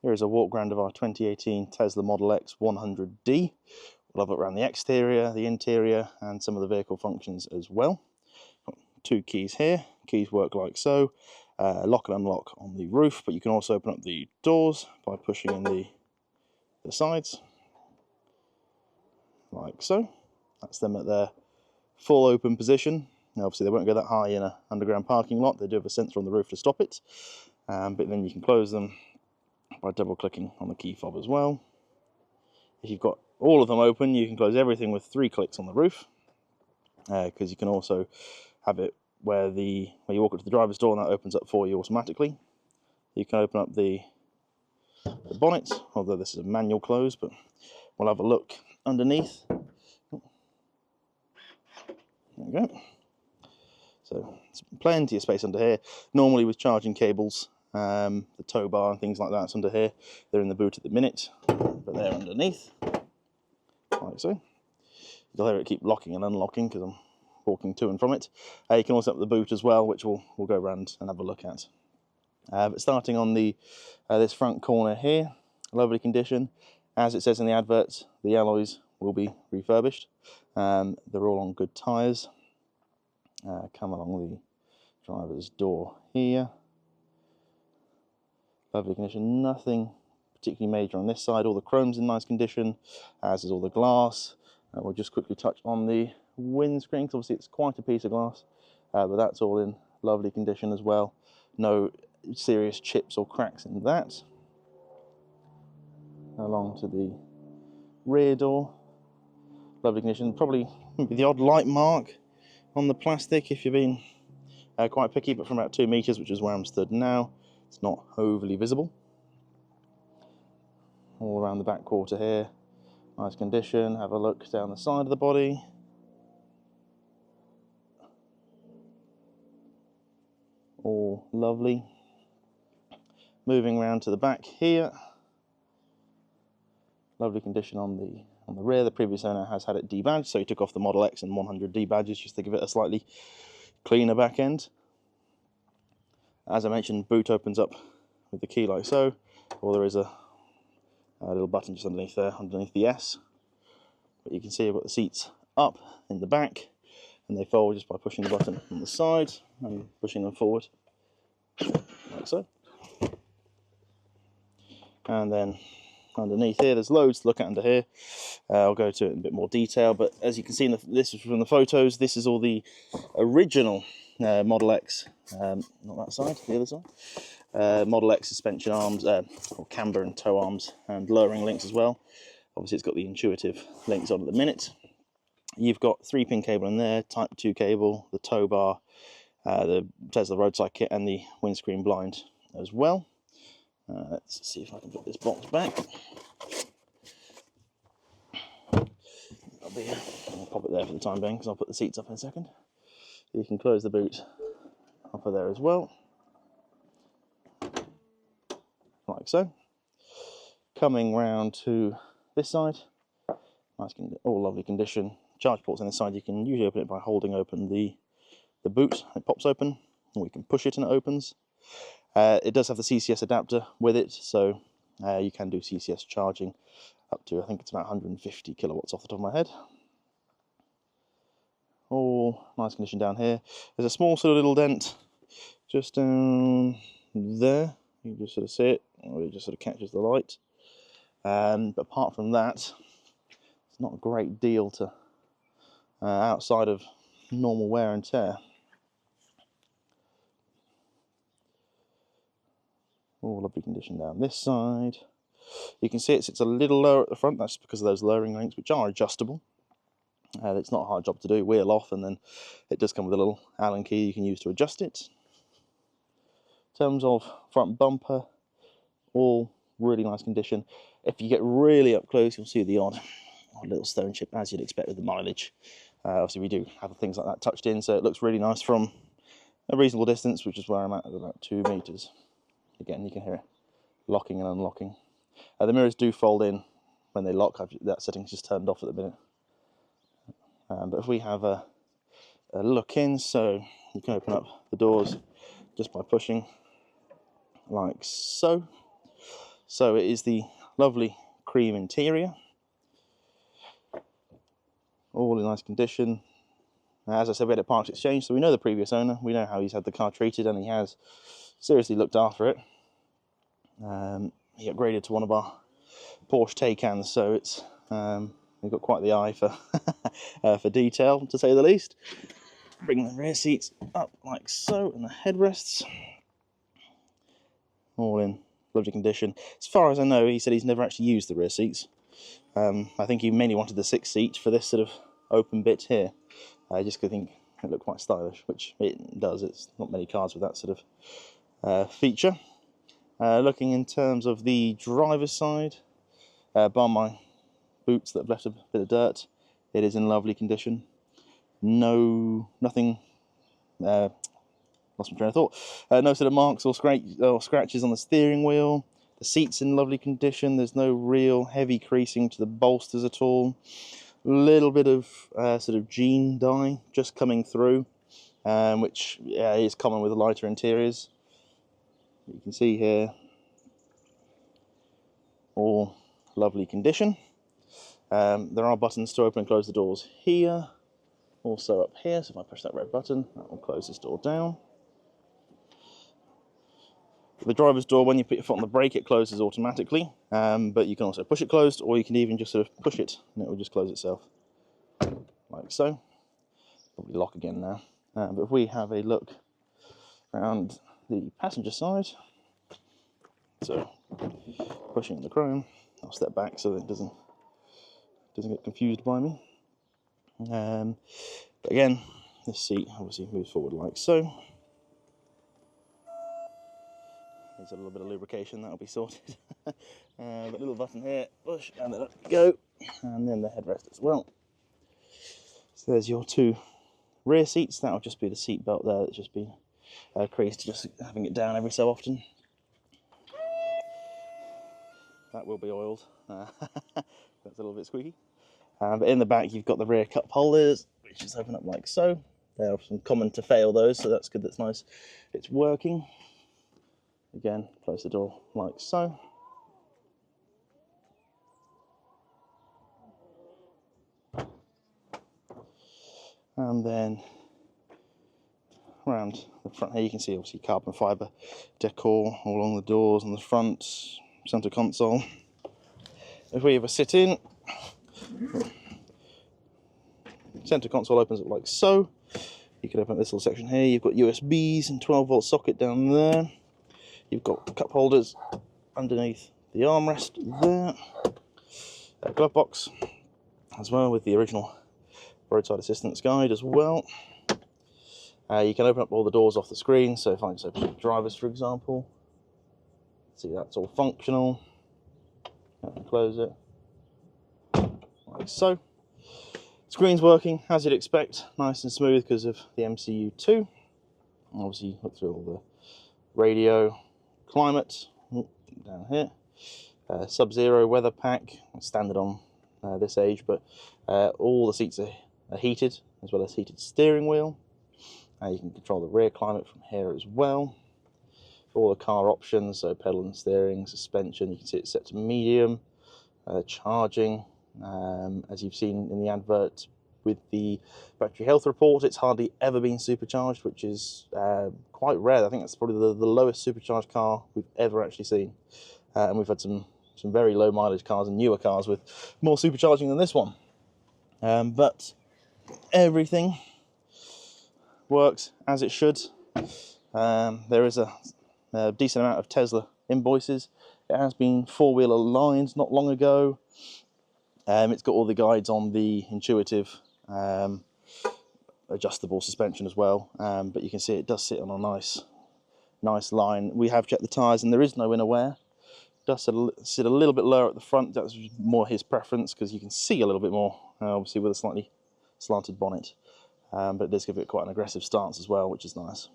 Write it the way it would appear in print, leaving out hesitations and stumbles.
Here is a walk round of our 2018 Tesla Model X 100D. We'll have a look around the exterior, the interior, and some of the vehicle functions as well. Got 2 keys here. Keys work like so. Lock and unlock on the roof, but you can also open up the doors by pushing in the sides, like so. That's them at their full open position. Now, obviously, they won't go that high in an underground parking lot. They do have a sensor on the roof to stop it, but then you can close them by double clicking on the key fob as well. If you've got all of them open, you can close everything with 3 clicks on the roof, because you can also have it where you walk up to the driver's door and that opens up for you automatically. You can open up the bonnet, although this is a manual close, but we'll have a look underneath. There we go. So it's plenty of space under here. Normally with charging cables, the tow bar and things like that's under here. They're in the boot at the minute, but they're underneath, like so. You'll hear it keep locking and unlocking because I'm walking to and from it. You can also open the boot as well, which we'll go around and have a look at. But starting on the this front corner here, lovely condition. As it says in the advert, the alloys will be refurbished. They're all on good tyres. Come along the driver's door here. Lovely condition, nothing particularly major on this side. All the chrome's in nice condition, as is all the glass. We'll just quickly touch on the windscreen, because obviously it's quite a piece of glass, but that's all in lovely condition as well. No serious chips or cracks in that. Along to the rear door, lovely condition. Probably the odd light mark on the plastic if you've been quite picky, but from about 2 meters, which is where I'm stood now, it's not overly visible. All around the back quarter here, nice condition. Have a look down the side of the body. All lovely. Moving around to the back here, lovely condition on the rear. The previous owner has had it debadged, so he took off the Model X and 100D badges just to give it a slightly cleaner back end. As I mentioned, boot opens up with the key like so, or there is a little button just underneath there, underneath the S. But you can see I've got the seats up in the back, and they fold just by pushing the button on the side and pushing them forward, like so. And then underneath here, there's loads to look at under here. I'll go to it in a bit more detail, but as you can see, this is from the photos. This is all the original Model X, not that side, the other side. Model X suspension arms, or camber and tow arms, and lowering links as well. Obviously, it's got the intuitive links on at the minute. You've got 3-pin cable in there, Type 2 cable, the tow bar, the Tesla roadside kit, and the windscreen blind as well. Let's see if I can put this box back. I'll pop it there for the time being, because I'll put the seats up in a second. You can close the boot up there as well, like so. Coming round to this side, nice, all lovely condition. Charge ports on this side. You can usually open it by holding open the boot. It pops open, or we can push it and it opens. It does have the CCS adapter with it, so you can do CCS charging up to, I think it's about 150 kilowatts off the top of my head. All nice condition down here. There's a small sort of little dent just down there. You can just sort of see it, or it just sort of catches the light. But apart from that, it's not a great deal to outside of normal wear and tear. All lovely condition down this side. You can see it sits a little lower at the front. That's because of those lowering links, which are adjustable. It's not a hard job to do. Wheel off, and then it does come with a little Allen key you can use to adjust it. In terms of front bumper, all really nice condition. If you get really up close, you'll see the odd little stone chip, as you'd expect with the mileage. Obviously, we do have things like that touched in, so it looks really nice from a reasonable distance, which is where I'm at about 2 meters. Again, you can hear it locking and unlocking. The mirrors do fold in when they lock. That setting's just turned off at the minute. But if we have a look in, so you can open up the doors just by pushing like so. So it is the lovely cream interior, all in nice condition. As I said, we had a part exchange, so we know the previous owner, we know how he's had the car treated, and he has seriously looked after it. He upgraded to one of our Porsche Taycans, so it's we've got quite the eye for for detail, to say the least. Bring the rear seats up like so, and the headrests, all in lovely condition. As far as I know, he said he's never actually used the rear seats. I think he mainly wanted the 6th seat for this sort of open bit here. Just because I think it looked quite stylish, which it does. It's not many cars with that sort of feature. Looking in terms of the driver's side, bar my boots that have left a bit of dirt, it is in lovely condition. Nothing. Lost my train of thought. No sort of marks or scratches on the steering wheel. The seat's in lovely condition. There's no real heavy creasing to the bolsters at all. Little bit of sort of jean dye just coming through, which is common with the lighter interiors. You can see here, all lovely condition. There are buttons to open and close the doors here, also up here. So if I push that red button, that will close this door down. The driver's door, when you put your foot on the brake, it closes automatically, but you can also push it closed, or you can even just sort of push it and it will just close itself, like so. Probably lock again now. But if we have a look around the passenger side, so pushing the chrome, I'll step back so that it doesn't get confused by me. But again, this seat obviously moves forward like so. Needs a little bit of lubrication, that'll be sorted. But little button here, push, and then up you go, and then the headrest as well. So there's your 2 rear seats. That'll just be the seat belt there that's just been creased, just having it down every so often. That will be oiled. That's a little bit squeaky. But in the back, you've got the rear cup holders, which just open up like so. They're often common to fail those, so that's good. That's nice. It's working. Again, close the door like so. And then around the front here, you can see obviously carbon fibre decor all along the doors and the front, centre console. If we ever sit in, centre console opens up like so. You can open up this little section here. You've got USBs and 12-volt socket down there. You've got cup holders underneath the armrest there. A glove box as well with the original roadside assistance guide as well. You can open up all the doors off the screen. So if I just open the drivers, for example, see that's all functional. And close it like so. Screen's working as you'd expect, nice and smooth because of the MCU2. Obviously, look through all the radio, climate down here, Sub-Zero weather pack, standard on this age, but all the seats are heated, as well as heated steering wheel. You can control the rear climate from here as well. All the car options, so pedal and steering, suspension, you can see it's set to medium, charging. As you've seen in the advert with the battery health report, it's hardly ever been supercharged, which is quite rare. I think that's probably the lowest supercharged car we've ever actually seen. And we've had some very low mileage cars and newer cars with more supercharging than this one. But everything works as it should. There is a decent amount of Tesla invoices. It has been four-wheel aligned not long ago. It's got all the guides on the intuitive adjustable suspension as well, but you can see it does sit on a nice line. We have checked the tyres and there is no inner wear. It does sit a little bit lower at the front. That's more his preference because you can see a little bit more, obviously with a slightly slanted bonnet, but it does give it quite an aggressive stance as well, which is nice.